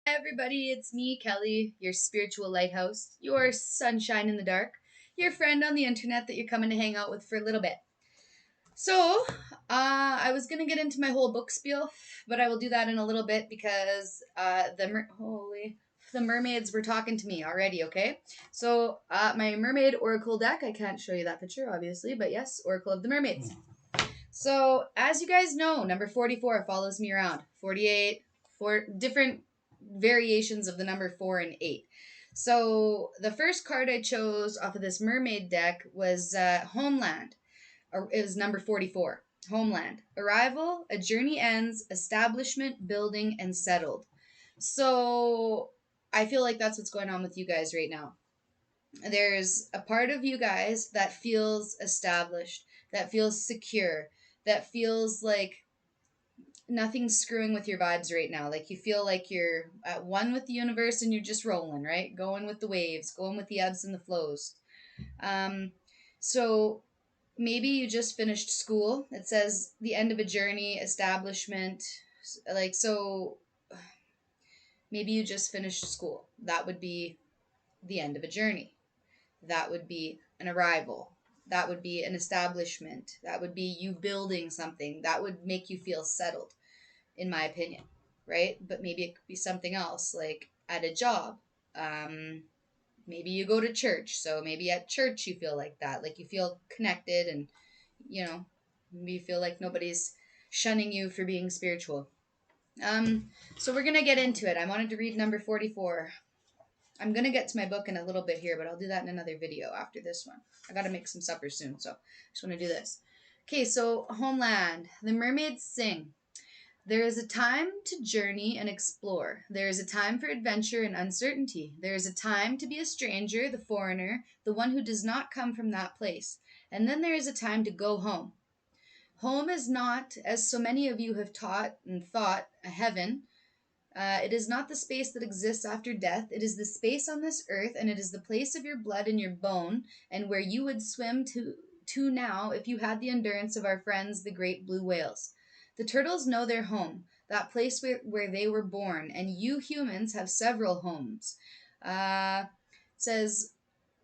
Hi everybody, it's me, Kelly, your spiritual lighthouse, your sunshine in the dark, your friend on the internet that you're coming to hang out with for a little bit. So, I was gonna get into my whole book spiel, but I will do that in a little bit because the mermaids were talking to me already. Okay, so my mermaid oracle deck. I can't show you that picture, obviously, but yes, Oracle of the Mermaids. So, as you guys know, number 44 follows me around. 48, four different variations of the number 4 and 8. So, the first card I chose off of this mermaid deck was Homeland. It was number 44. Homeland. Arrival, a journey ends, establishment, building, and settled. So, I feel like that's what's going on with you guys right now. There's a part of you guys that feels established, that feels secure, that feels like nothing's screwing with your vibes right now. Like you feel like you're at one with the universe and you're just rolling, right? Going with the waves, going with the ebbs and the flows. Um, so maybe you just finished school. It says the end of a journey, establishment. Like, so maybe you just finished school. That would be the end of a journey. That would be an arrival. That would be an establishment. That would be you building something. That would make you feel settled, in my opinion, right? But maybe it could be something else, like at a job. Um, Maybe you go to church. So maybe at church you feel like you feel connected and, you know, maybe you feel like nobody's shunning you for being spiritual. So we're going to get into it. I wanted to read number 44. I'm going to get to my book in a little bit here, but I'll do that in another video after this one. I got to make some supper soon, so I just want to do this. Okay, so Homeland. The mermaids sing. There is a time to journey and explore. There is a time for adventure and uncertainty. There is a time to be a stranger, the foreigner, the one who does not come from that place. And then there is a time to go home. Home is not, as so many of you have taught and thought, a heaven. It is not the space that exists after death. It is the space on this earth, and it is the place of your blood and your bone, and where you would swim to now if you had the endurance of our friends, the great blue whales. The turtles know their home, that place where they were born, and you humans have several homes. It says,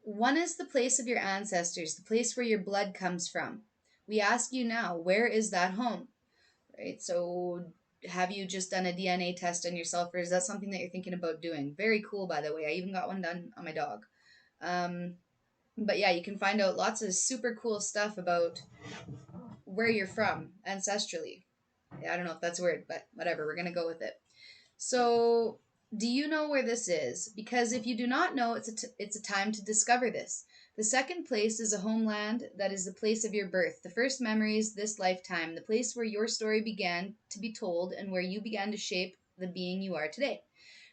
one is the place of your ancestors, the place where your blood comes from. We ask you now, where is that home? Right? So have you just done a DNA test on yourself, or is that something that you're thinking about doing? Very cool, by the way. I even got one done on my dog. Um, but yeah, you can find out lots of super cool stuff about where you're from ancestrally. Yeah, I don't know if that's weird, but whatever. We're gonna go with it. So, do you know where this is? Because if you do not know, it's a time to discover this. The second place is a homeland that is the place of your birth, the first memories this lifetime, the place where your story began to be told and where you began to shape the being you are today.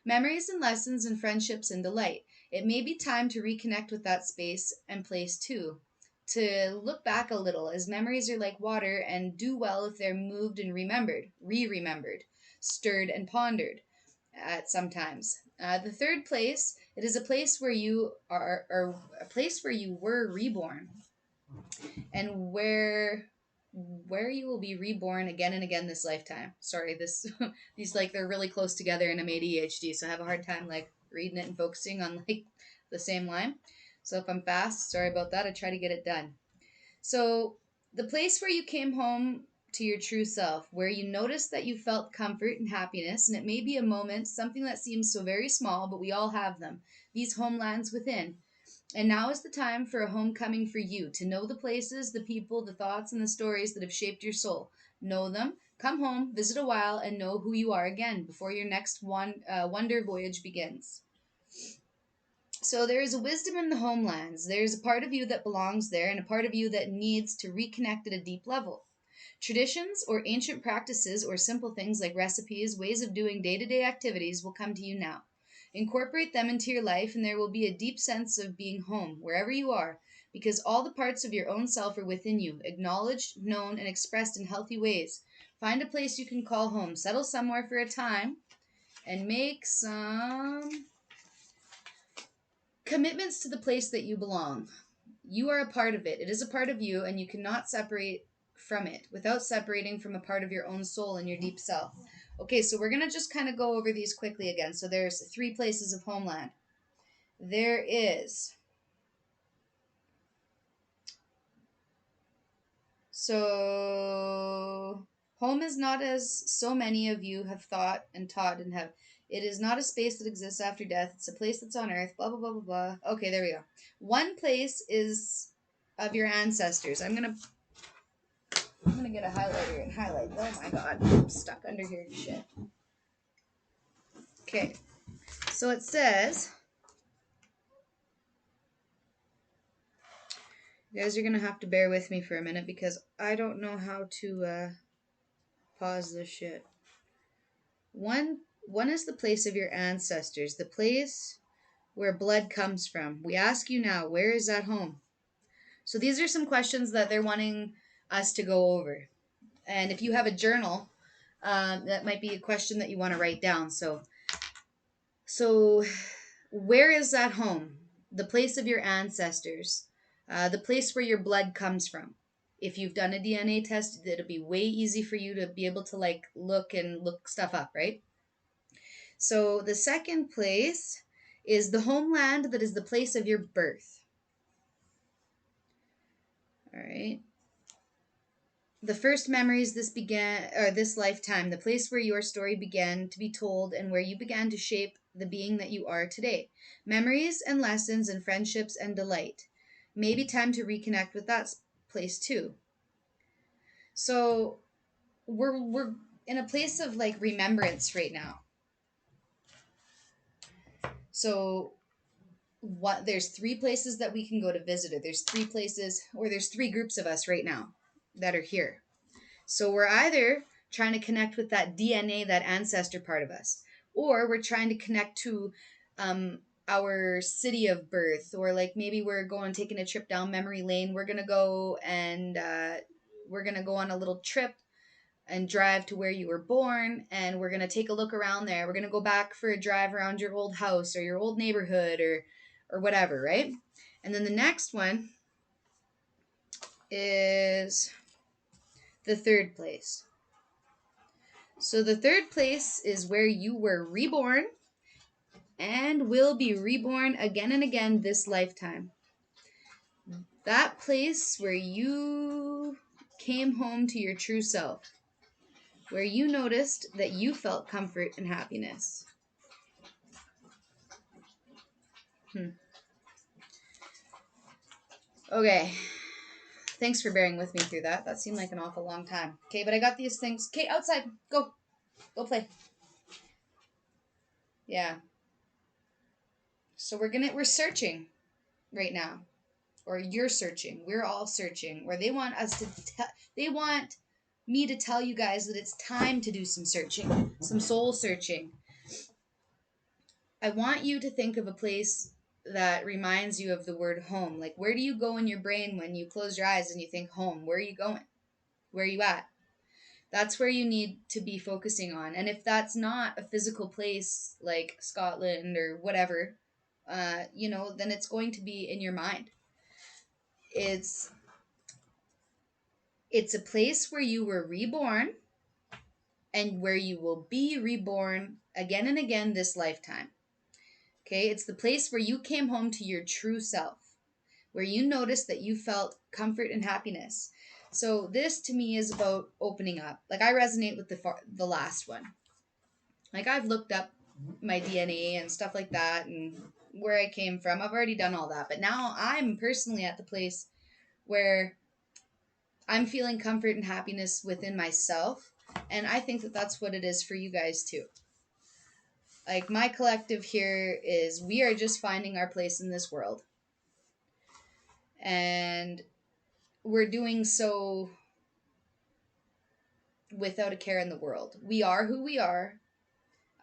Memories and lessons and friendships and delight. It may be time to reconnect with that space and place too. To look back a little, as memories are like water and do well if they're moved and remembered, re-remembered, stirred and pondered at sometimes. The third place, it is a place where you are, or a place where you were reborn, and where you will be reborn again and again this lifetime. Sorry, this these like they're really close together, and I'm ADHD, so I have a hard time like reading it and focusing on like the same line. So if I'm fast, sorry about that. I try to get it done. So, the place where you came home to your true self, where you noticed that you felt comfort and happiness, and it may be a moment, something that seems so very small, but we all have them, these homelands within. And now is the time for a homecoming for you, to know the places, the people, the thoughts, and the stories that have shaped your soul. Know them, come home, visit a while, and know who you are again before your next wonder voyage begins. So there is a wisdom in the homelands. There is a part of you that belongs there and a part of you that needs to reconnect at a deep level. Traditions or ancient practices or simple things like recipes, ways of doing day to day activities will come to you now. Incorporate them into your life, and there will be a deep sense of being home wherever you are, because all the parts of your own self are within you, acknowledged, known, and expressed in healthy ways. Find a place you can call home, settle somewhere for a time, and make some commitments to the place that you belong. You are a part of it. It is a part of you, and you cannot separate from it without separating from a part of your own soul and your deep self. Okay, so we're going to just kind of go over these quickly again. So there's 3 places of homeland. There is, so home is not as so many of you have thought and taught and have. It is not a space that exists after death. It's a place that's on earth. Blah, blah, blah, blah, blah. Okay, there we go. One place is of your ancestors. I'm gonna get a highlighter and highlight. Oh my god, I'm stuck under here. Shit. Okay, so it says, you guys are gonna have to bear with me for a minute because I don't know how to pause this shit. One is the place of your ancestors, the place where blood comes from. We ask you now, where is that home? So these are some questions that they're wanting us to go over. And if you have a journal, that might be a question that you want to write down. So where is that home? The place of your ancestors, the place where your blood comes from. If you've done a DNA test, it'll be way easy for you to be able to like look stuff up, right? So the second place is the homeland that is the place of your birth. All right. The first memories this lifetime, the place where your story began to be told and where you began to shape the being that you are today. Memories and lessons and friendships and delight. Maybe time to reconnect with that place too. So we're in a place of like remembrance right now. So there's 3 places that we can go to visit it. There's 3 places, or there's 3 groups of us right now that are here. So we're either trying to connect with that DNA, that ancestor part of us, or we're trying to connect to our city of birth, or like maybe we're taking a trip down memory lane. We're gonna go and we're gonna go on a little trip and drive to where you were born, and we're gonna take a look around there. We're gonna go back for a drive around your old house or your old neighborhood or whatever, right? And then the next one is the third place. So the third place is where you were reborn and will be reborn again and again this lifetime. That place where you came home to your true self, where you noticed that you felt comfort and happiness. Okay. Thanks for bearing with me through that. That seemed like an awful long time. Okay, but I got these things. Okay, outside. Go. Go play. Yeah. So we're searching right now. Or you're searching. We're all searching. Or they want us to they want me to tell you guys that it's time to do some searching, some soul searching. I want you to think of a place that reminds you of the word home. Like, where do you go in your brain when you close your eyes and you think home? Where are you going? Where are you at? That's where you need to be focusing on. And if that's not a physical place like Scotland or whatever, then it's going to be in your mind. It's a place where you were reborn and where you will be reborn again and again this lifetime. Okay, it's the place where you came home to your true self, where you noticed that you felt comfort and happiness. So this to me is about opening up. Like, I resonate with the last one. Like, I've looked up my DNA and stuff like that and where I came from. I've already done all that. But now I'm personally at the place where I'm feeling comfort and happiness within myself. And I think that that's what it is for you guys too. Like, my collective here is we are just finding our place in this world. And we're doing so without a care in the world. We are who we are.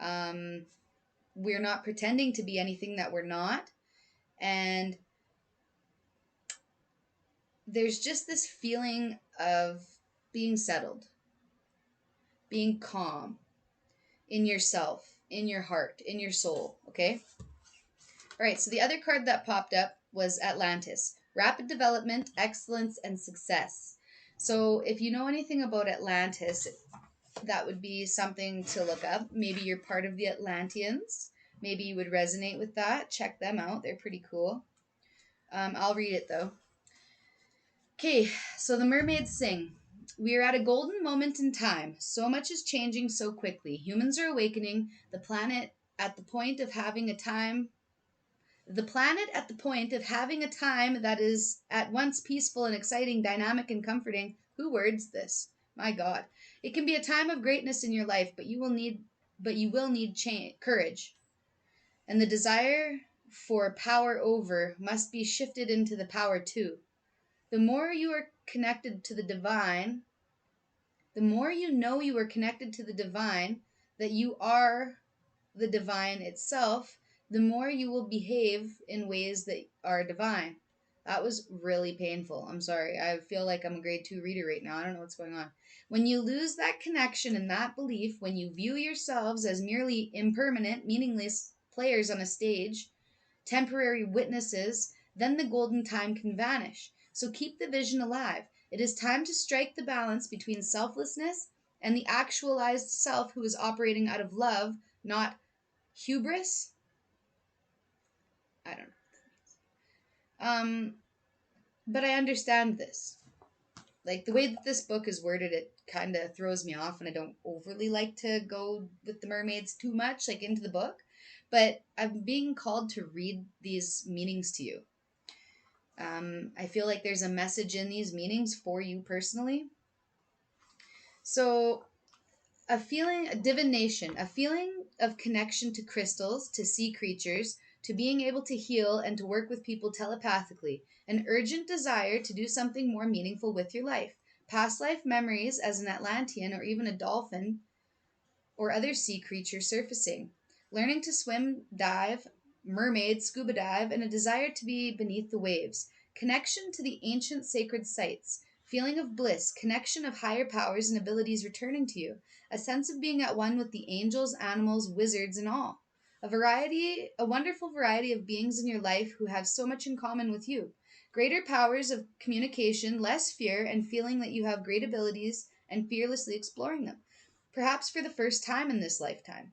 We're not pretending to be anything that we're not. And there's just this feeling of being settled, being calm in yourself, in your heart, in your soul, okay? All right, so the other card that popped up was Atlantis. Rapid development, excellence, and success. So if you know anything about Atlantis, that would be something to look up. Maybe you're part of the Atlanteans. Maybe you would resonate with that. Check them out. They're pretty cool. I'll read it though. Okay, so the mermaids sing. We are at a golden moment in time. So much is changing so quickly. Humans are awakening. At the point of having a time the planet at the point of having a time that is at once peaceful and exciting, dynamic and comforting. Who words this? My God. It can be a time of greatness in your life, but you will need courage. And the desire for power over must be shifted into the power to. The more you are connected to the divine, the more you know you are connected to the divine, that you are the divine itself, the more you will behave in ways that are divine. That was really painful. I'm sorry. I feel like I'm a grade 2 reader right now. I don't know what's going on. When you lose that connection and that belief, when you view yourselves as merely impermanent, meaningless players on a stage, temporary witnesses, then the golden time can vanish. So keep the vision alive. It is time to strike the balance between selflessness and the actualized self who is operating out of love, not hubris. I don't know. But I understand this. Like the way that this book is worded, it kind of throws me off, and I don't overly like to go with the mermaids too much, like into the book. But I'm being called to read these meanings to you. I feel like there's a message in these meanings for you personally. So, a divination, a feeling of connection to crystals, to sea creatures, to being able to heal and to work with people telepathically, an urgent desire to do something more meaningful with your life. Past life memories as an Atlantean or even a dolphin or other sea creature surfacing, learning to swim, dive, mermaid, scuba dive, and a desire to be beneath the waves, connection to the ancient sacred sites, feeling of bliss, connection of higher powers and abilities returning to you, a sense of being at one with the angels, animals, wizards, and all. A wonderful variety of beings in your life who have so much in common with you. Greater powers of communication, less fear, and feeling that you have great abilities and fearlessly exploring them perhaps for the first time in this lifetime.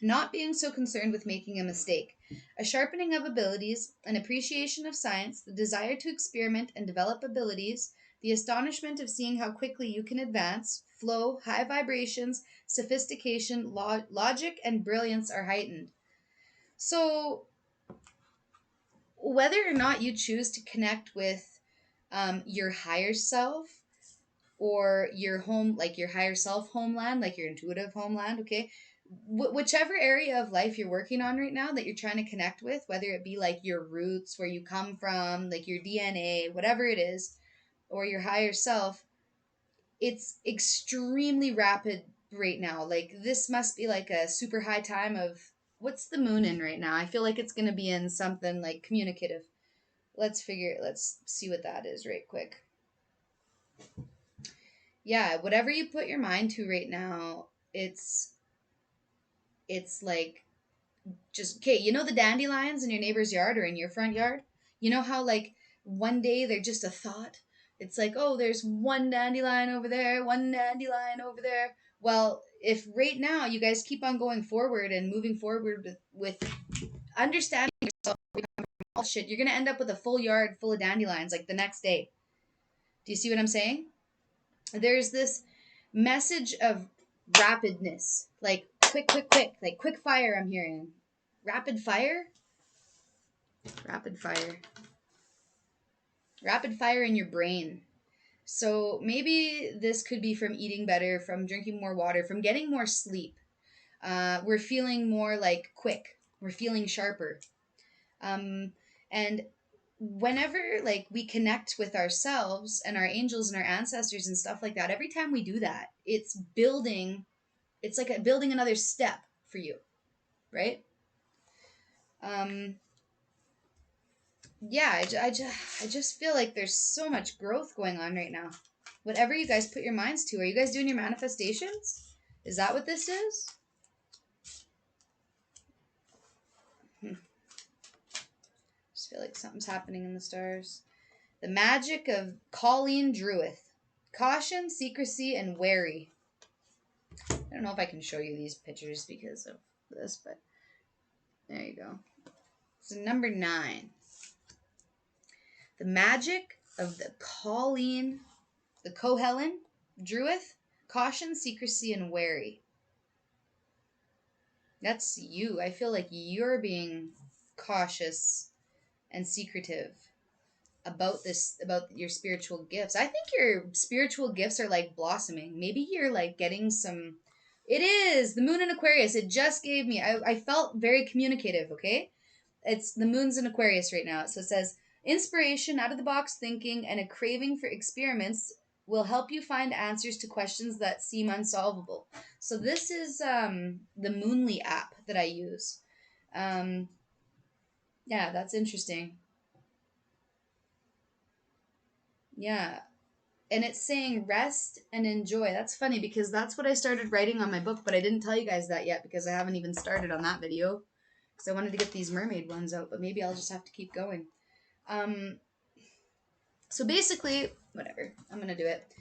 Not being so concerned with making a mistake, a sharpening of abilities, an appreciation of science, the desire to experiment and develop abilities, the astonishment of seeing how quickly you can advance, flow, high vibrations, sophistication, logic, and brilliance are heightened. So, whether or not you choose to connect with your higher self or your home, like your higher self homeland, like your intuitive homeland, okay? Whichever area of life you're working on right now that you're trying to connect with, whether it be like your roots, where you come from, like your DNA, whatever it is, or your higher self, it's extremely rapid right now. Like this must be like a super high time of what's the moon in right now? I feel like it's going to be in something like communicative. Let's see what that is right quick. Yeah, whatever you put your mind to right now, it's like just okay, you know the dandelions in your neighbor's yard or in your front yard? You know how like one day they're just a thought? It's like, oh, there's one dandelion over there, one dandelion over there. Well, if right now you guys keep on going forward and moving forward with understanding yourself, all shit, you're gonna end up with a full yard full of dandelions like the next day. Do you see what I'm saying? There's this message of rapidness, like quick, quick, quick, like quick fire. I'm hearing rapid fire, rapid fire, rapid fire in your brain. So maybe this could be from eating better, from drinking more water, from getting more sleep. We're feeling more like quick. We're feeling sharper. Um, and whenever like we connect with ourselves and our angels and our ancestors and stuff like that, every time we do that, it's like building another step for you, right? Um, yeah, I just feel like there's so much growth going on right now. Whatever you guys put your minds to, are you guys doing your manifestations? Is that what this is? Just feel like something's happening in the stars. The magic of Colleen Druith. Caution, secrecy, and wary. I don't know if I can show you these pictures because of this, but there you go. So number 9. The magic of the Kohelin, Druid, caution, secrecy, and wary. That's you. I feel like you're being cautious and secretive about your spiritual gifts. I think your spiritual gifts are like blossoming. Maybe you're like getting some. It is the moon in Aquarius. It just gave me. I felt very communicative. Okay, it's the moon's in Aquarius right now. So it says inspiration, out of the box thinking, and a craving for experiments will help you find answers to questions that seem unsolvable. So this is the Moonly app that I use. Um, yeah, that's interesting. Yeah. And it's saying rest and enjoy. That's funny because that's what I started writing on my book, but I didn't tell you guys that yet because I haven't even started on that video because I wanted to get these mermaid ones out, but maybe I'll just have to keep going. So basically, whatever, I'm gonna do it.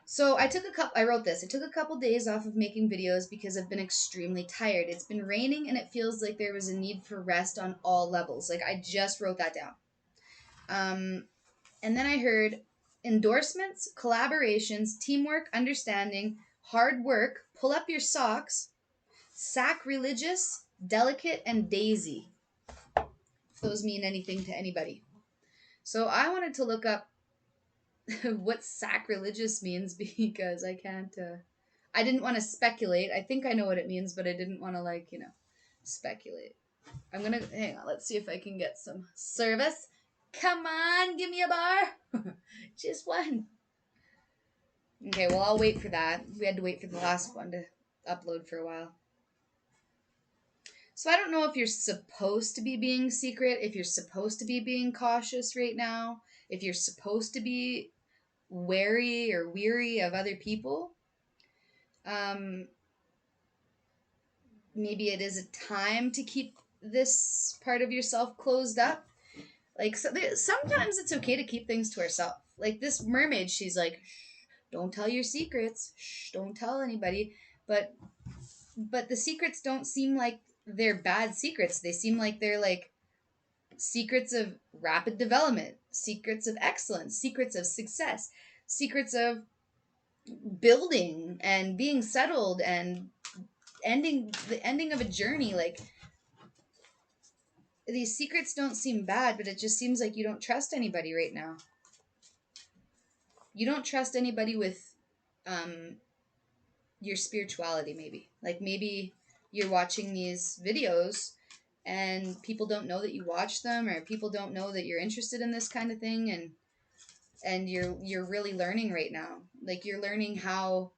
So I wrote this. I took a couple days off of making videos because I've been extremely tired. It's been raining and it feels like there was a need for rest on all levels. Like I just wrote that down. And then I heard endorsements, collaborations, teamwork, understanding, hard work, pull up your socks, sacrilegious, delicate, and daisy. If those mean anything to anybody. So I wanted to look up what sacrilegious means because I can't. I didn't want to speculate. I think I know what it means, but I didn't want to speculate. I'm gonna hang on. Let's see if I can get some service. Come on, give me a bar. Just one. Okay, well, I'll wait for that. We had to wait for the last one to upload for a while. So I don't know if you're supposed to be being secret, if you're supposed to be being cautious right now, if you're supposed to be wary or weary of other people. Maybe it is a time to keep this part of yourself closed up. Like sometimes it's okay to keep things to ourselves. Like this mermaid, she's like, don't tell your secrets. Shh, don't tell anybody. But the secrets don't seem like they're bad secrets. They seem like they're like secrets of rapid development, secrets of excellence, secrets of success, secrets of building and being settled and the ending of a journey. Like these secrets don't seem bad, but it just seems like you don't trust anybody right now. You don't trust anybody with your spirituality, maybe. Like maybe you're watching these videos and people don't know that you watch them, or people don't know that you're interested in this kind of thing, and you're really learning right now. Like you're learning how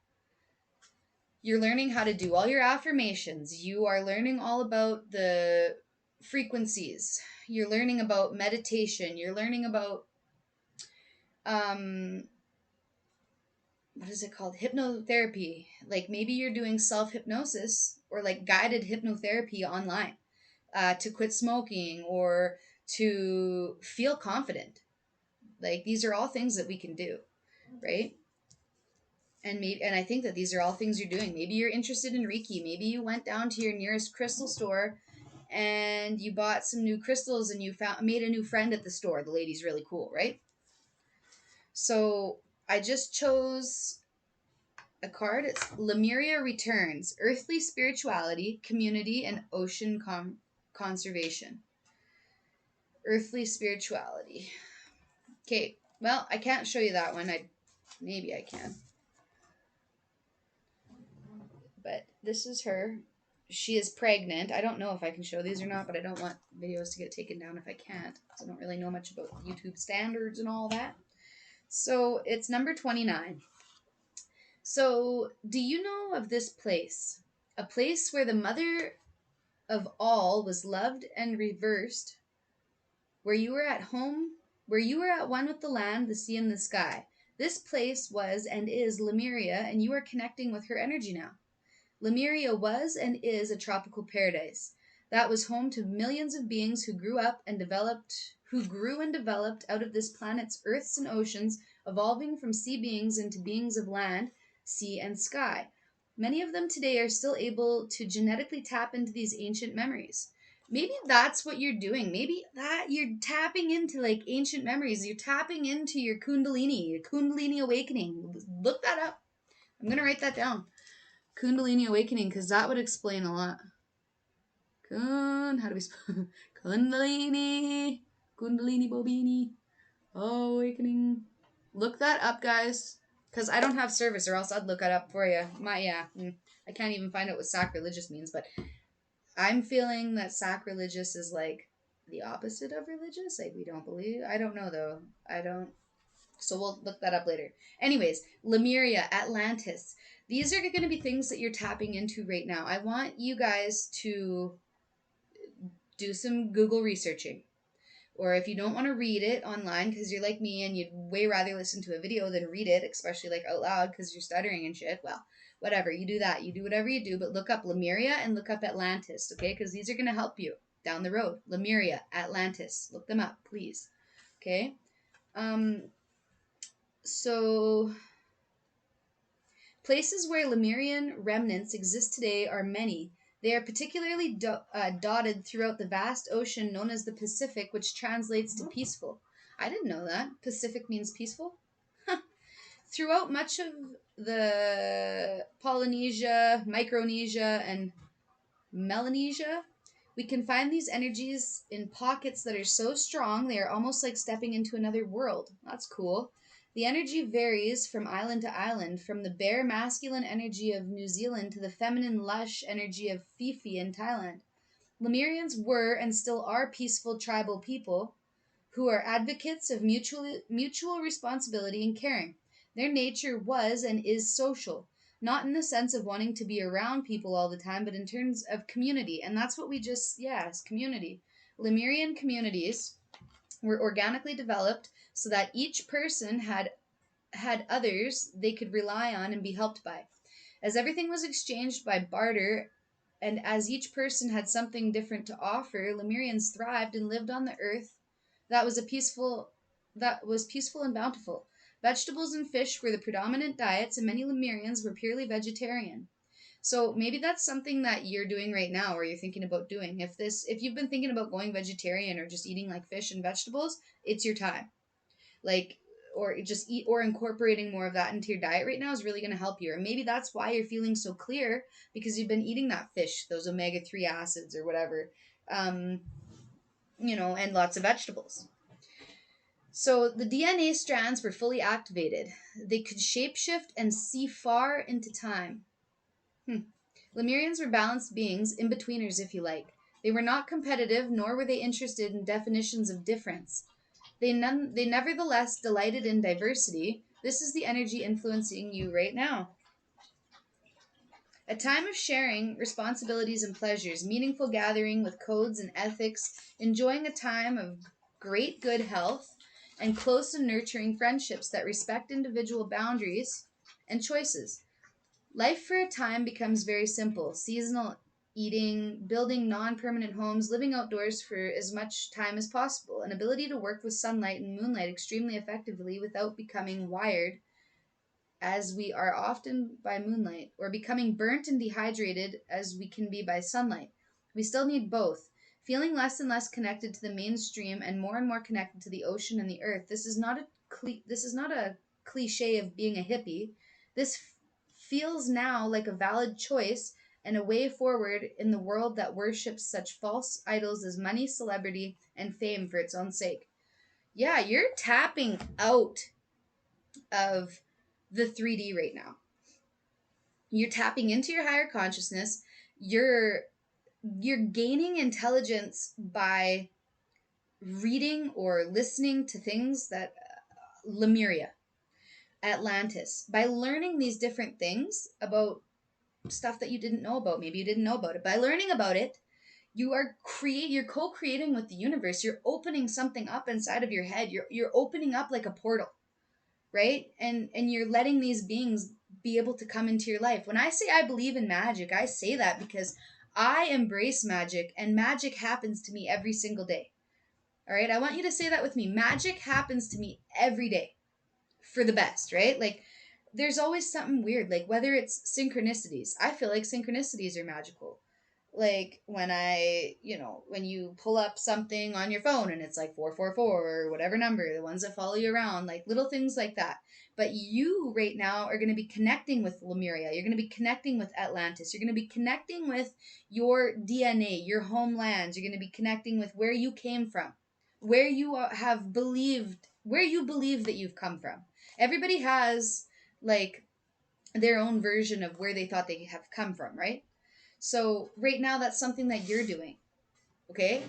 to do all your affirmations. You are learning all about the frequencies. You're learning about meditation. You're learning about what is it called? Hypnotherapy. Like maybe you're doing self-hypnosis or like guided hypnotherapy online to quit smoking or to feel confident. Like these are all things that we can do, right? And I think that these are all things you're doing. Maybe you're interested in Reiki. Maybe you went down to your nearest crystal store and you bought some new crystals and you made a new friend at the store. The lady's really cool, right? So I just chose a card. It's Lemuria Returns, Earthly Spirituality, Community, and Ocean Conservation. Earthly Spirituality. Okay, well, I can't show you that one. Maybe I can. But this is her. She is pregnant. I don't know if I can show these or not, but I don't want videos to get taken down if I can't. I don't really know much about YouTube standards and all that. So it's number 29. So do you know of this place? A place where the mother of all was loved and reversed, where you were at home, where you were at one with the land, the sea, and the sky. This place was and is Lemuria, and you are connecting with her energy now. Lemuria was and is a tropical paradise that was home to millions of beings who grew and developed out of this planet's earths and oceans evolving from sea beings into beings of land, sea, and sky. Many of them today are still able to genetically tap into these ancient memories. Maybe that's what you're doing. Maybe that you're tapping into like ancient memories. You're tapping into your Kundalini awakening. Look that up. I'm going to write that down. Kundalini awakening, because that would explain a lot. How do we spell Kundalini? Kundalini Bobini. Awakening. Look that up, guys. Because I don't have service, or else I'd look it up for you. I can't even find out what sacrilegious means, but I'm feeling that sacrilegious is like the opposite of religious. Like, we don't believe. I don't know, though. I don't. So we'll look that up later. Anyways, Lemuria, Atlantis. These are going to be things that you're tapping into right now. I want you guys to do some Google researching. Or if you don't want to read it online because you're like me and you'd way rather listen to a video than read it, especially like out loud because you're stuttering and shit, well, whatever. You do that. You do whatever you do, but look up Lemuria and look up Atlantis, okay? Because these are going to help you down the road. Lemuria, Atlantis. Look them up, please. Okay? So places where Lemurian remnants exist today are many. They are particularly dotted throughout the vast ocean known as the Pacific, which translates to peaceful. I didn't know that. Pacific means peaceful? Throughout much of the Polynesia, Micronesia, and Melanesia, we can find these energies in pockets that are so strong they are almost like stepping into another world. That's cool. The energy varies from island to island, from the bare masculine energy of New Zealand to the feminine lush energy of Fifi in Thailand. Lemurians were and still are peaceful tribal people who are advocates of mutual responsibility and caring. Their nature was and is social, not in the sense of wanting to be around people all the time, but in terms of community. And that's what it's community. Lemurian communities were organically developed so that each person had others they could rely on and be helped by. As everything was exchanged by barter, and as each person had something different to offer, Lemurians thrived and lived on the earth that was a peaceful that was peaceful and bountiful. Vegetables and fish were the predominant diets, and many Lemurians were purely vegetarian. So maybe that's something that you're doing right now or you're thinking about doing. If you've been thinking about going vegetarian or just eating like fish and vegetables, it's your time. Like, or just eat or incorporating more of that into your diet right now is really going to help you. Or maybe that's why you're feeling so clear, because you've been eating that fish, those omega-3 acids or whatever. And lots of vegetables. So the DNA strands were fully activated. They could shapeshift and see far into time. Lemurians were balanced beings, in-betweeners if you like. They were not competitive, nor were they interested in definitions of difference. They nevertheless delighted in diversity. This is the energy influencing you right now. A time of sharing responsibilities and pleasures, meaningful gathering with codes and ethics, enjoying a time of great good health, and close and nurturing friendships that respect individual boundaries and choices. Life for a time becomes very simple: seasonal eating, building non-permanent homes, living outdoors for as much time as possible, an ability to work with sunlight and moonlight extremely effectively without becoming wired as we are often by moonlight, or becoming burnt and dehydrated as we can be by sunlight. We still need both. Feeling less and less connected to the mainstream and more connected to the ocean and the earth. This is not a cliche of being a hippie. This feels now like a valid choice and a way forward in the world that worships such false idols as money, celebrity, and fame for its own sake. Yeah, you're tapping out of the 3D right now. You're tapping into your higher consciousness. You're gaining intelligence by reading or listening to things that Lemuria, Atlantis, by learning these different things about stuff that you didn't know about. Maybe you didn't know about it. By learning about it, you're co-creating with the universe. You're opening something up inside of your head. You're opening up like a portal, right? And you're letting these beings be able to come into your life. When I say I believe in magic, I say that because I embrace magic, and magic happens to me every single day. All right, I want you to say that with me. Magic happens to me every day. for the best, right? Like there's always something weird, like whether it's synchronicities. I feel like synchronicities are magical. Like when when you pull up something on your phone and it's like 444 or whatever number, the ones that follow you around, like little things like that. But you right now are going to be connecting with Lemuria. You're going to be connecting with Atlantis. You're going to be connecting with your DNA, your homelands. You're going to be connecting with where you came from, where you have believed, where you believe that you've come from. Everybody has like their own version of where they thought they have come from, right? So right now that's something that you're doing. Okay?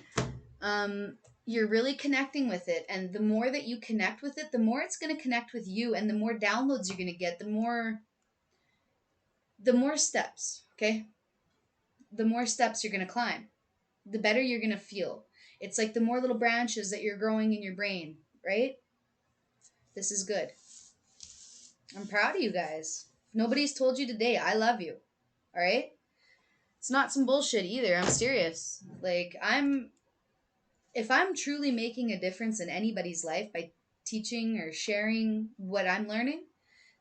You're really connecting with it, and the more that you connect with it, the more it's going to connect with you, and the more downloads you're going to get, the more steps, okay? The more steps you're going to climb, the better you're going to feel. It's like the more little branches that you're growing in your brain, right? This is good. I'm proud of you guys. If nobody's told you today, I love you. All right? It's not some bullshit either. I'm serious. Like, if I'm truly making a difference in anybody's life by teaching or sharing what I'm learning,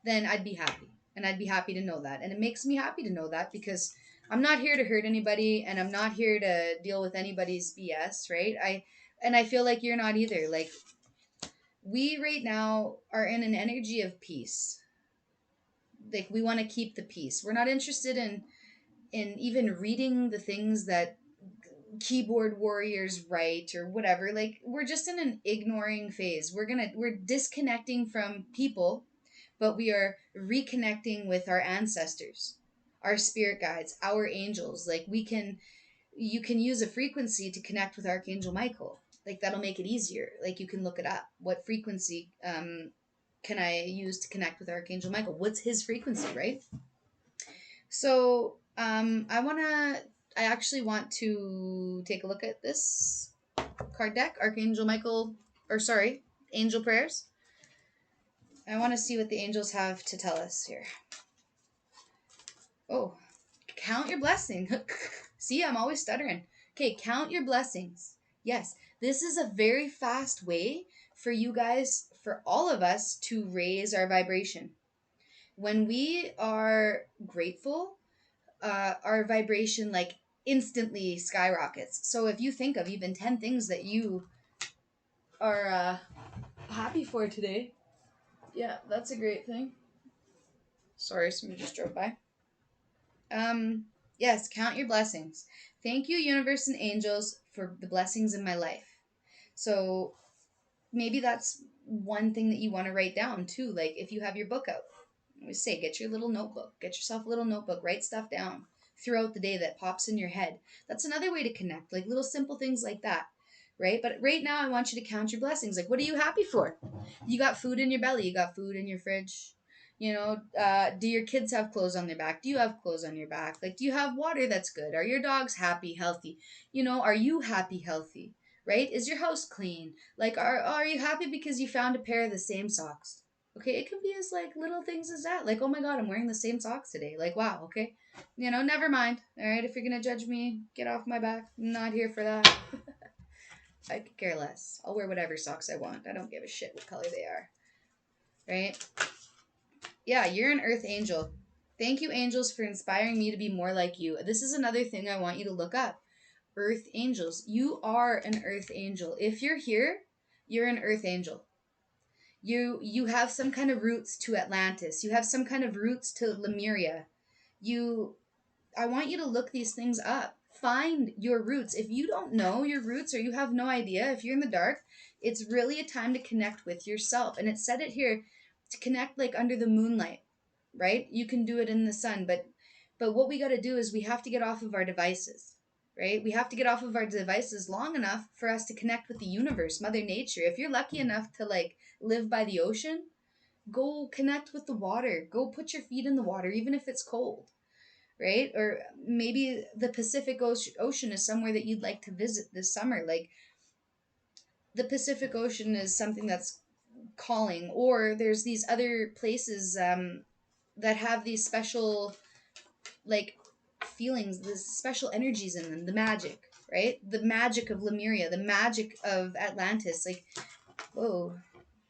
then I'd be happy. And I'd be happy to know that. And it makes me happy to know that because I'm not here to hurt anybody and I'm not here to deal with anybody's BS, right? I feel like you're not either. Like, we right now are in an energy of peace. Like, we want to keep the peace. We're not interested in even reading the things that keyboard warriors write or whatever. Like, we're just in an ignoring phase. We're disconnecting from people, but we are reconnecting with our ancestors, our spirit guides, our angels. Like, you can use a frequency to connect with Archangel Michael. Like, that'll make it easier. Like, you can look it up. What frequency can I use to connect with Archangel Michael? What's his frequency, right? So I actually want to take a look at this card deck, Archangel Michael, or sorry, Angel Prayers. I want to see what the angels have to tell us here. Oh, count your blessings. See, I'm always stuttering. Okay, count your blessings. Yes, this is a very fast way for you guys, for all of us, to raise our vibration. When we are grateful, our vibration like instantly skyrockets. So if you think of even 10 things that you are happy for today, yeah, that's a great thing. Sorry, somebody just drove by. Yes, count your blessings. Thank you, universe and angels, for the blessings in my life. So maybe that's one thing that you want to write down too. Like if you have your book out, I always say, get your little notebook, get yourself a little notebook, write stuff down throughout the day that pops in your head. That's another way to connect, like little simple things like that, right? But right now, I want you to count your blessings. Like, what are you happy for? You got food in your belly, you got food in your fridge. Do your kids have clothes on their back? Do you have clothes on your back? Like, do you have water that's good? Are your dogs happy, healthy? Are you happy, healthy? Right? Is your house clean? Like, are you happy because you found a pair of the same socks? Okay, it can be as like little things as that. Like, oh my god, I'm wearing the same socks today. Like, wow, okay. Never mind. All right, if you're gonna judge me, get off my back. I'm not here for that. I could care less. I'll wear whatever socks I want. I don't give a shit what color they are. Right? Yeah, you're an earth angel. Thank you, angels, for inspiring me to be more like you. This is another thing I want you to look up. Earth angels. You are an earth angel. If you're here, you're an earth angel. You have some kind of roots to Atlantis. You have some kind of roots to Lemuria. I want you to look these things up. Find your roots. If you don't know your roots or you have no idea, if you're in the dark, it's really a time to connect with yourself. And it said it here, to connect like under the moonlight, right? You can do it in the sun, but what we got to do is we have to get off of our devices, right? We have to get off of our devices long enough for us to connect with the universe, Mother Nature. If you're lucky enough to like live by the ocean, go connect with the water. Go put your feet in the water, even if it's cold, right? Or maybe the Pacific Ocean is somewhere that you'd like to visit this summer. Like the Pacific Ocean is something that's calling, or there's these other places that have these special like feelings, these special energies in them, the magic, right? The magic of Lemuria, the magic of Atlantis. Like, whoa,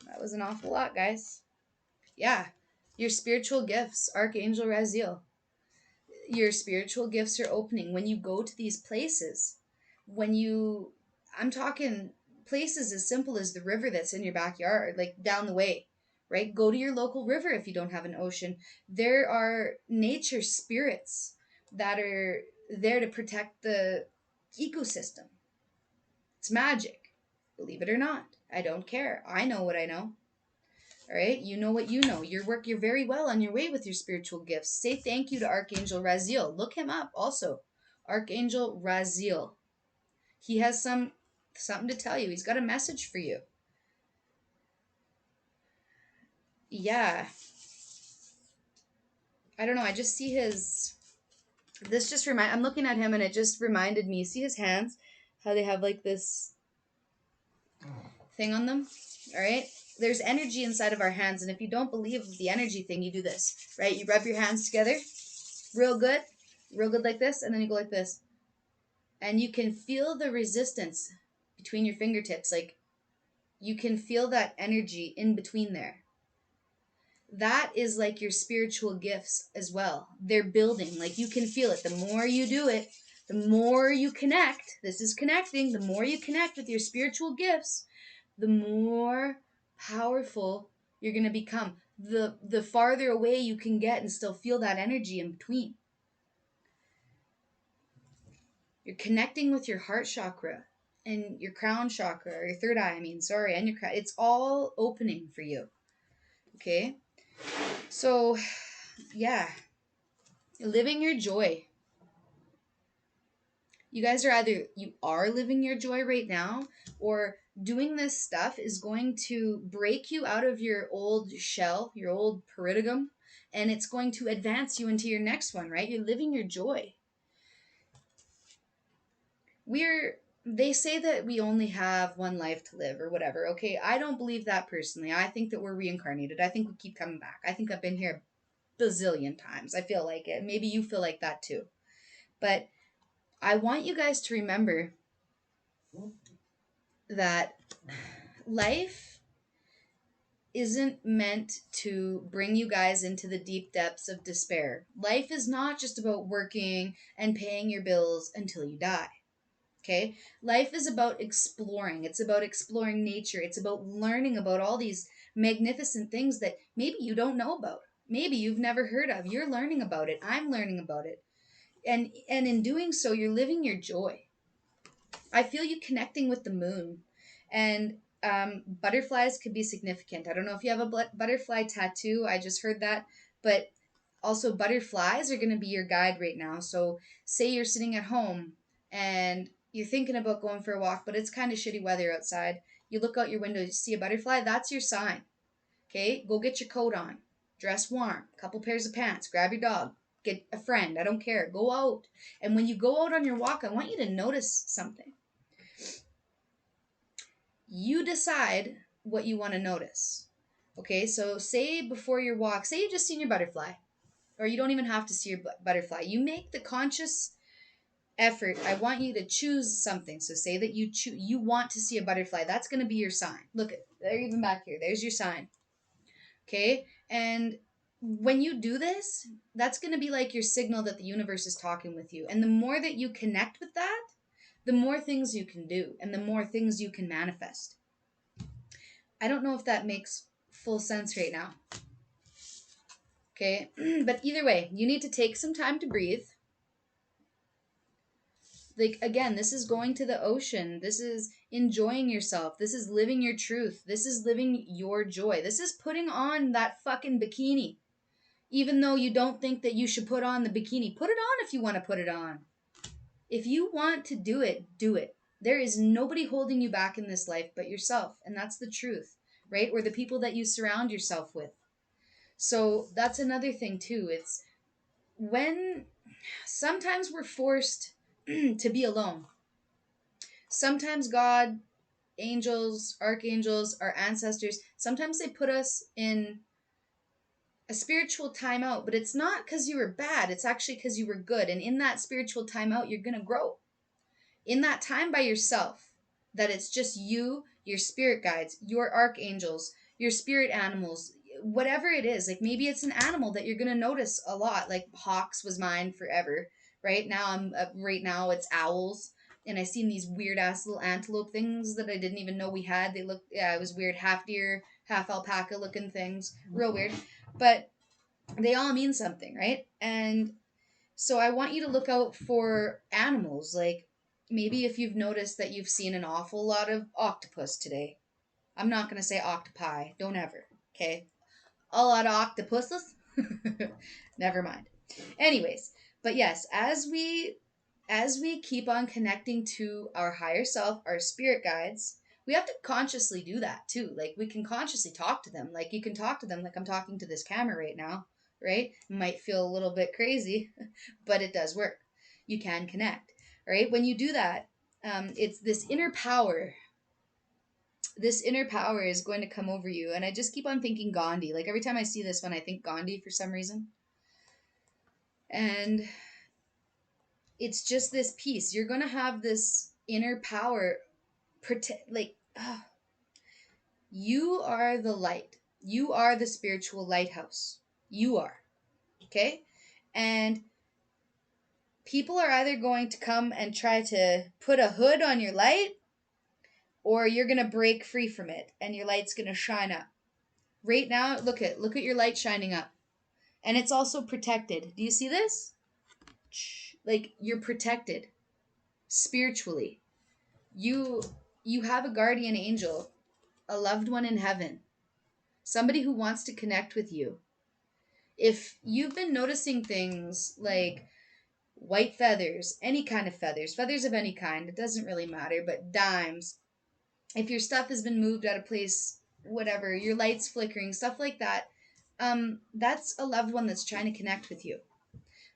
that was an awful lot, guys. Yeah. Your spiritual gifts, Archangel Raziel. Your spiritual gifts are opening when you go to these places. When you, I'm talking places as simple as the river that's in your backyard, like down the way, right? Go to your local river if you don't have an ocean. There are nature spirits that are there to protect the ecosystem. It's magic. Believe it or not. I don't care. I know what I know. All right, you know what you know. You're very well on your way with your spiritual gifts. Say thank you to Archangel Raziel. Look him up also. Archangel Raziel. He has something to tell you. He's got a message for you. Yeah. I don't know. I just see his I'm looking at him and it just reminded me. See his hands? How they have like this thing on them? All right? There's energy inside of our hands, and if you don't believe the energy thing, you do this, right? You rub your hands together real good like this, and then you go like this. And you can feel the resistance between your fingertips. Like, you can feel that energy in between there. That is like your spiritual gifts as well. They're building. Like, you can feel it. The more you do it, the more you connect. This is connecting. The more you connect with your spiritual gifts, the more powerful you're going to become. The farther away you can get and still feel that energy in between. You're connecting with your heart chakra and your crown chakra, or your third eye, and your crown. It's all opening for you. Okay? So, yeah. Living your joy. You guys you are living your joy right now, or doing this stuff is going to break you out of your old shell, your old paradigm, and it's going to advance you into your next one, right? You're living your joy. They say that we only have one life to live or whatever. Okay, I don't believe that personally. I think that we're reincarnated. I think we keep coming back. I think I've been here a bazillion times. I feel like it. Maybe you feel like that too. But I want you guys to remember that life isn't meant to bring you guys into the deep depths of despair. Life is not just about working and paying your bills until you die. Okay? Life is about exploring. It's about exploring nature. It's about learning about all these magnificent things that maybe you don't know about. Maybe you've never heard of. You're learning about it. I'm learning about it. And in doing so, you're living your joy. I feel you connecting with the moon. And butterflies could be significant. I don't know if you have a butterfly tattoo. I just heard that. But also, butterflies are going to be your guide right now. So, say you're sitting at home and you're thinking about going for a walk, but it's kind of shitty weather outside. You look out your window, you see a butterfly, that's your sign. Okay? Go get your coat on. Dress warm. Couple pairs of pants. Grab your dog. Get a friend. I don't care. Go out. And when you go out on your walk, I want you to notice something. You decide what you want to notice. Okay? So, say before your walk, say you just seen your butterfly, or you don't even have to see your butterfly. You make the conscious effort. I want you to choose something. So say that you want to see a butterfly. That's going to be your sign. Look, they're even back here. There's your sign. Okay? And when you do this, that's going to be like your signal that the universe is talking with you. And the more that you connect with that, the more things you can do and the more things you can manifest. I don't know if that makes full sense right now. Okay? But either way, you need to take some time to breathe. Like, again, this is going to the ocean. This is enjoying yourself. This is living your truth. This is living your joy. This is putting on that fucking bikini. Even though you don't think that you should put on the bikini, put it on if you want to put it on. If you want to do it, do it. There is nobody holding you back in this life but yourself. And that's the truth, right? Or the people that you surround yourself with. So that's another thing too. It's when sometimes we're forced to be alone. Sometimes God, angels, archangels, our ancestors, sometimes they put us in a spiritual timeout, but it's not because you were bad. It's actually because you were good. And in that spiritual timeout, you're going to grow. In that time by yourself, that it's just you, your spirit guides, your archangels, your spirit animals, whatever it is, like maybe it's an animal that you're going to notice a lot. Like hawks was mine forever. Right now it's owls. And I seen these weird ass little antelope things that I didn't even know we had. They looked, yeah, it was weird, half deer, half alpaca looking things, real weird. But they all mean something, right? And so I want you to look out for animals. Like maybe if you've noticed that you've seen an awful lot of octopus today. I'm not going to say octopi. Don't ever. Okay? A lot of octopuses. Never mind. Anyways, but yes, as we keep on connecting to our higher self, our spirit guides, we have to consciously do that too. Like we can consciously talk to them. Like you can talk to them like I'm talking to this camera right now, right? It might feel a little bit crazy, but it does work. You can connect, right? When you do that, it's this inner power is going to come over you. And I just keep on thinking Gandhi. Like every time I see this one, I think Gandhi for some reason. And it's just this piece. You're going to have this inner power. You are the light. You are the spiritual lighthouse. You are. Okay? And people are either going to come and try to put a hood on your light, or you're going to break free from it and your light's going to shine up. Right now, look at your light shining up. And it's also protected. Do you see this? Like you're protected spiritually. You you have a guardian angel, a loved one in heaven, somebody who wants to connect with you. If you've been noticing things like white feathers, any kind of feathers, feathers of any kind, it doesn't really matter, but dimes, if your stuff has been moved out of place, whatever, your light's flickering, stuff like that, that's a loved one that's trying to connect with you.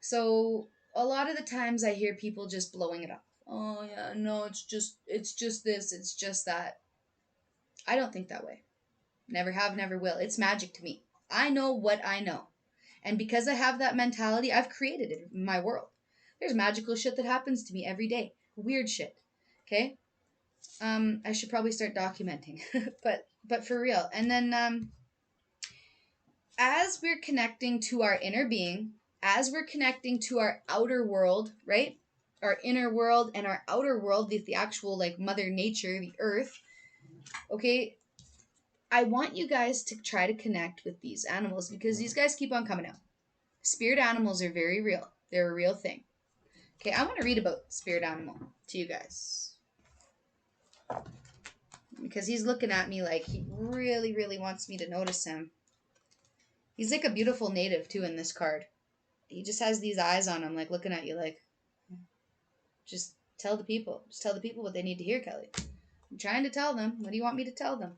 So a lot of the times I hear people just blowing it up. Oh yeah, no, it's just this, it's just that. I don't think that way. Never have, never will. It's magic to me. I know what I know. And because I have that mentality, I've created it in my world. There's magical shit that happens to me every day. Weird shit. Okay? I should probably start documenting. but for real. And then as we're connecting to our inner being, as we're connecting to our outer world, right? Our inner world and our outer world, the actual like mother nature, the earth. Okay? I want you guys to try to connect with these animals because these guys keep on coming out. Spirit animals are very real. They're a real thing. Okay, I want to read about spirit animal to you guys. Because he's looking at me like he really, really wants me to notice him. He's like a beautiful native too in this card. He just has these eyes on him, like looking at you like, just tell the people. Just tell the people what they need to hear, Kelly. I'm trying to tell them. What do you want me to tell them?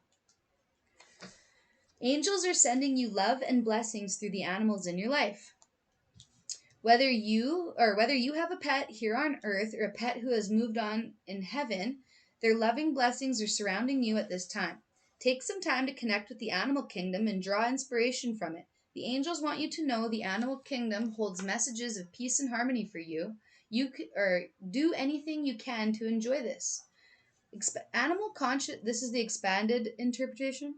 Angels are sending you love and blessings through the animals in your life. Whether you have a pet here on earth or a pet who has moved on in heaven, their loving blessings are surrounding you at this time. Take some time to connect with the animal kingdom and draw inspiration from it. The angels want you to know the animal kingdom holds messages of peace and harmony for you. Do anything you can to enjoy this. Animal conscious. This is the expanded interpretation.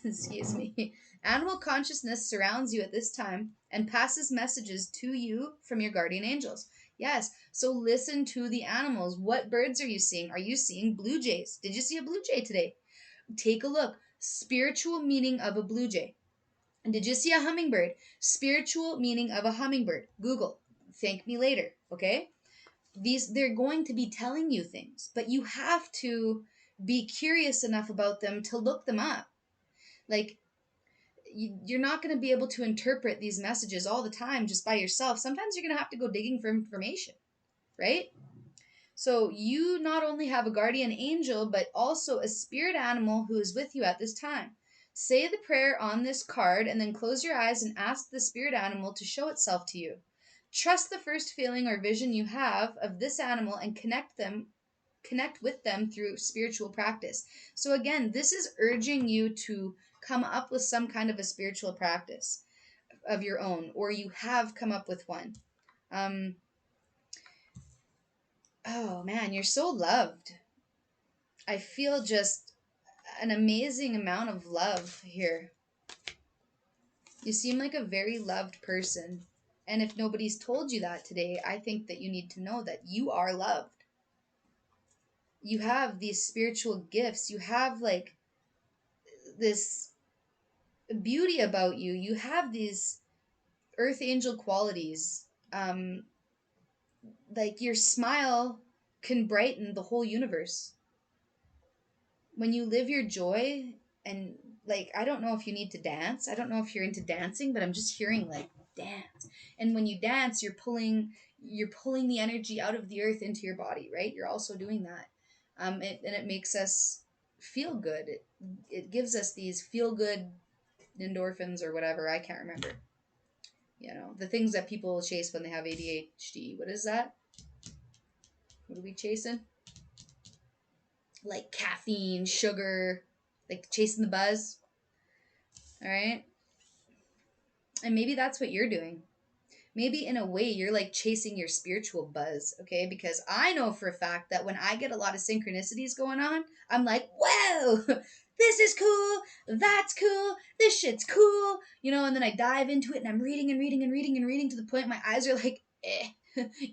Excuse me. Animal consciousness surrounds you at this time and passes messages to you from your guardian angels. Yes, so listen to the animals. What birds are you seeing? Are you seeing blue jays? Did you see a blue jay today? Take a look. Spiritual meaning of a blue jay. And did you see a hummingbird? Spiritual meaning of a hummingbird. Google. Thank me later, okay? They're going to be telling you things, but you have to be curious enough about them to look them up. Like, you're not going to be able to interpret these messages all the time just by yourself. Sometimes you're going to have to go digging for information, right? So you not only have a guardian angel, but also a spirit animal who is with you at this time. Say the prayer on this card and then close your eyes and ask the spirit animal to show itself to you. Trust the first feeling or vision you have of this animal and connect with them through spiritual practice. So again, this is urging you to come up with some kind of a spiritual practice of your own, or you have come up with one. Oh man, you're so loved. I feel just an amazing amount of love here. You seem like a very loved person. And if nobody's told you that today, I think that you need to know that you are loved. You have these spiritual gifts. You have like this beauty about you. You have these earth angel qualities. Like your smile can brighten the whole universe. When you live your joy, and like, I don't know if you need to dance. I don't know if you're into dancing, but I'm just hearing like dance. And when you dance, you're pulling the energy out of the earth into your body, right? You're also doing that. And it makes us feel good. It gives us these feel good endorphins or whatever. I can't remember. The things that people chase when they have ADHD. What is that? What are we chasing? Like caffeine, sugar, like chasing the buzz. All right. And maybe that's what you're doing. Maybe in a way you're like chasing your spiritual buzz, okay? Because I know for a fact that when I get a lot of synchronicities going on, I'm like, whoa, this is cool, that's cool, this shit's cool, and then I dive into it and I'm reading and reading and reading and reading to the point my eyes are like,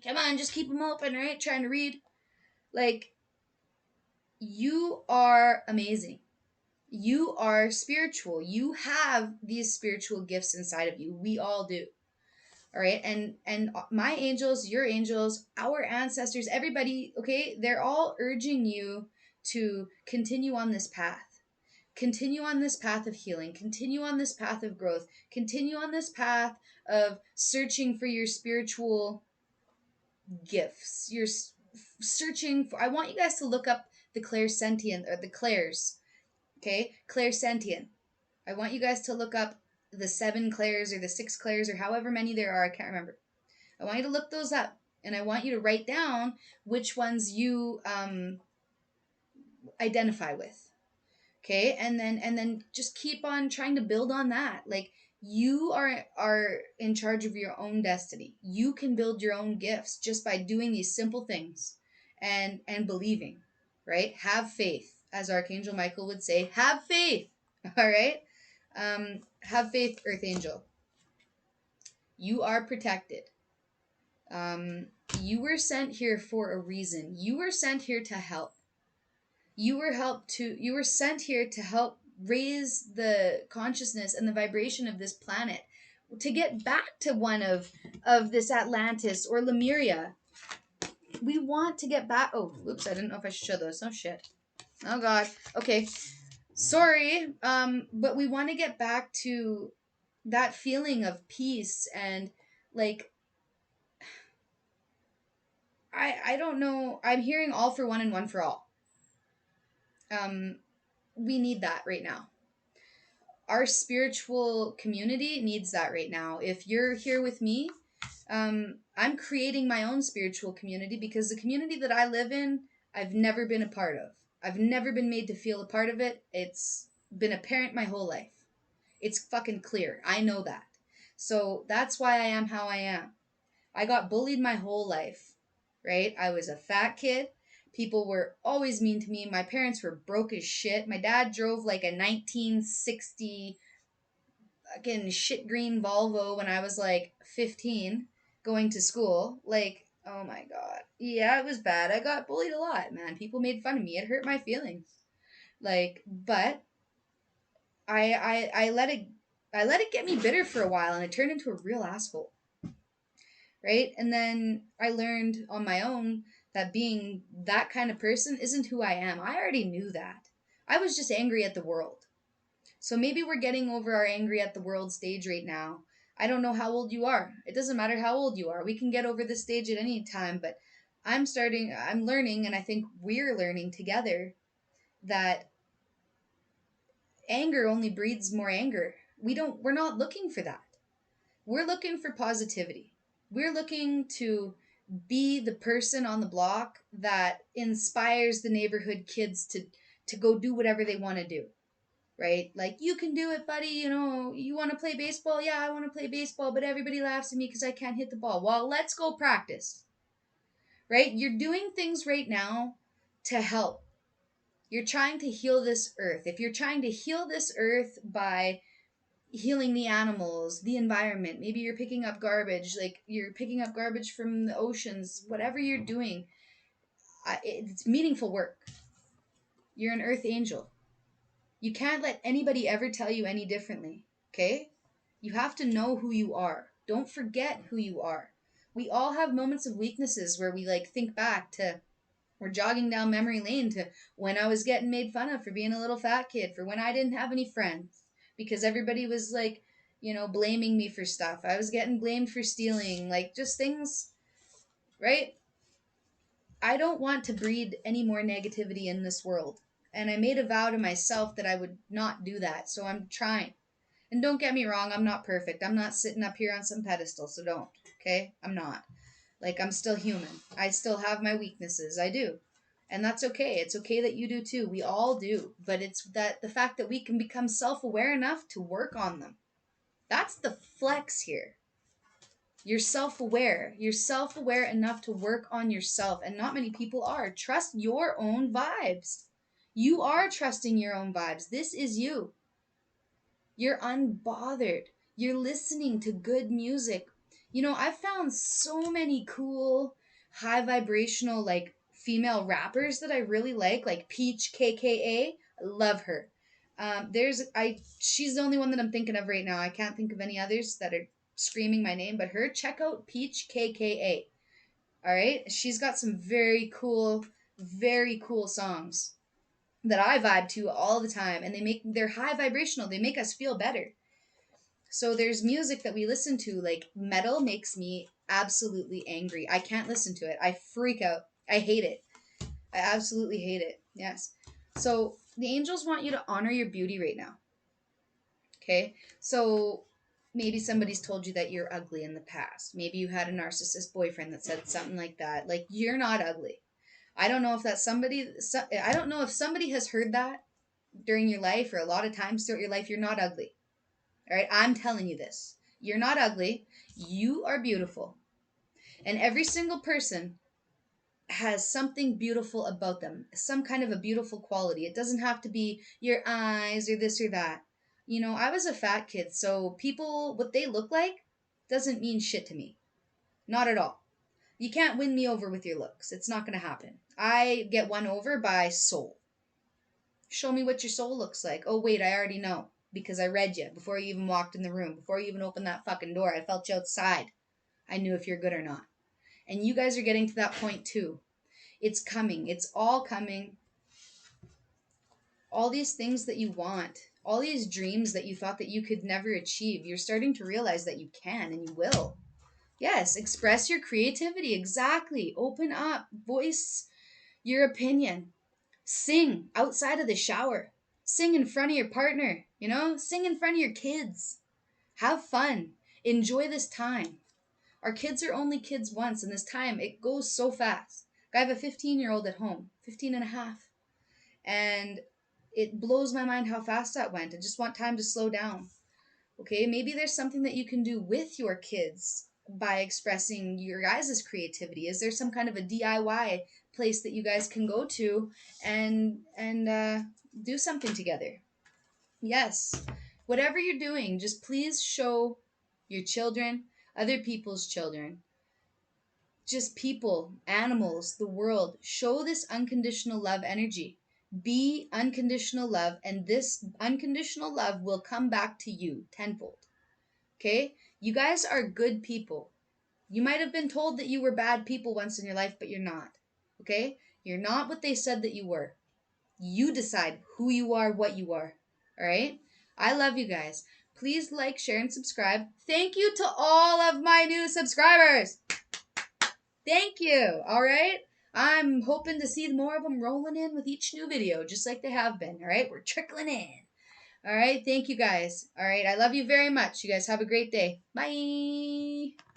come on, just keep them open, right? Trying to read. Like, you are amazing. You are spiritual. You have these spiritual gifts inside of you. We all do. All right. And my angels, your angels, our ancestors, everybody, okay, they're all urging you to continue on this path. Continue on this path of healing. Continue on this path of growth. Continue on this path of searching for your spiritual gifts. You're searching for, I want you guys to look up the clairsentient, or the clairs. Okay? Clairsentient. I want you guys to look up the 7 clairs or the 6 clairs or however many there are. I can't remember. I want you to look those up, and I want you to write down which ones you identify with. Okay? And then just keep on trying to build on that. Like, you are in charge of your own destiny. You can build your own gifts just by doing these simple things and believing, right? Have faith. As Archangel Michael would say, have faith. All right? Have faith, Earth Angel. You are protected. Um, you were sent here for a reason. You were sent here to help. You were sent here to help raise the consciousness and the vibration of this planet, to get back to one of this Atlantis or Lemuria. We want to get back. Oh, oops, I didn't know if I should show those. Oh shit. Oh god. Okay. Sorry. But we want to get back to that feeling of peace and like, I don't know. I'm hearing all for one and one for all. We need that right now. Our spiritual community needs that right now. If you're here with me, I'm creating my own spiritual community because the community that I live in, I've never been a part of. I've never been made to feel a part of it. It's been apparent my whole life. It's fucking clear. I know that. So that's why I am how I am. I got bullied my whole life, right? I was a fat kid. People were always mean to me. My parents were broke as shit. My dad drove like a 1960 fucking shit green Volvo when I was like 15 going to school. Like, oh my God. Yeah, it was bad. I got bullied a lot, man. People made fun of me. It hurt my feelings. Like, but I let it get me bitter for a while, and it turned into a real asshole. Right? And then I learned on my own that being that kind of person isn't who I am. I already knew that. I was just angry at the world. So maybe we're getting over our angry at the world stage right now. I don't know how old you are. It doesn't matter how old you are. We can get over this stage at any time, but I'm learning, and I think we're learning together that anger only breeds more anger. We're not looking for that. We're looking for positivity. We're looking to be the person on the block that inspires the neighborhood kids to go do whatever they want to do. Right? Like, you can do it, buddy. You want to play baseball? Yeah, I want to play baseball, but everybody laughs at me because I can't hit the ball. Well, let's go practice. Right? You're doing things right now to help. You're trying to heal this earth. If you're trying to heal this earth by healing the animals, the environment, maybe you're picking up garbage, like you're picking up garbage from the oceans, whatever you're doing, it's meaningful work. You're an earth angel. You can't let anybody ever tell you any differently, okay? You have to know who you are. Don't forget who you are. We all have moments of weaknesses where we like think back to, we're jogging down memory lane to when I was getting made fun of for being a little fat kid, for when I didn't have any friends because everybody was like, blaming me for stuff. I was getting blamed for stealing, like just things, right? I don't want to breed any more negativity in this world. And I made a vow to myself that I would not do that. So I'm trying. And don't get me wrong, I'm not perfect. I'm not sitting up here on some pedestal, so don't. Okay? I'm not. Like, I'm still human. I still have my weaknesses. I do. And that's okay. It's okay that you do too. We all do. But it's that the fact that we can become self aware enough to work on them. That's the flex here. You're self aware. You're self aware enough to work on yourself. And not many people are. Trust your own vibes. You are trusting your own vibes. This is you. You're unbothered. You're listening to good music. I've found so many cool, high vibrational, like female rappers that I really like Peach KKA. Love her. She's the only one that I'm thinking of right now. I can't think of any others that are screaming my name, but her, check out Peach KKA. All right? She's got some very cool songs that I vibe to all the time, and they're high vibrational. They make us feel better. So there's music that we listen to, like metal makes me absolutely angry. I can't listen to it. I freak out. I hate it. I absolutely hate it. Yes. So the angels want you to honor your beauty right now. Okay? So maybe somebody's told you that you're ugly in the past. Maybe you had a narcissist boyfriend that said something like that. Like, you're not ugly. I don't know if I don't know if somebody has heard that during your life or a lot of times throughout your life. You're not ugly. All right, I'm telling you this. You're not ugly. You are beautiful. And every single person has something beautiful about them, some kind of a beautiful quality. It doesn't have to be your eyes or this or that. I was a fat kid, so people, what they look like, doesn't mean shit to me. Not at all. You can't win me over with your looks. It's not going to happen. I get won over by soul. Show me what your soul looks like. Oh, wait, I already know. Because I read you before you even walked in the room. Before you even opened that fucking door. I felt you outside. I knew if you're good or not. And you guys are getting to that point too. It's coming. It's all coming. All these things that you want. All these dreams that you thought that you could never achieve. You're starting to realize that you can and you will. Yes, express your creativity. Exactly. Open up. Voice your opinion. Sing outside of the shower. Sing in front of your partner, Sing in front of your kids. Have fun. Enjoy this time. Our kids are only kids once, and this time, it goes so fast. I have a 15-year-old at home, 15 and a half, and it blows my mind how fast that went. I just want time to slow down. Okay, maybe there's something that you can do with your kids by expressing your guys' creativity. Is there some kind of a DIY place that you guys can go to and do something together? Yes. Whatever you're doing, just please show your children, other people's children, just people, animals, the world, show this unconditional love energy. Be unconditional love, and this unconditional love will come back to you tenfold. Okay? You guys are good people. You might have been told that you were bad people once in your life, but you're not. Okay? You're not what they said that you were. You decide who you are, what you are. All right? I love you guys. Please like, share, and subscribe. Thank you to all of my new subscribers. Thank you. All right? I'm hoping to see more of them rolling in with each new video, just like they have been. All right? We're trickling in. All right? Thank you guys. All right? I love you very much. You guys have a great day. Bye.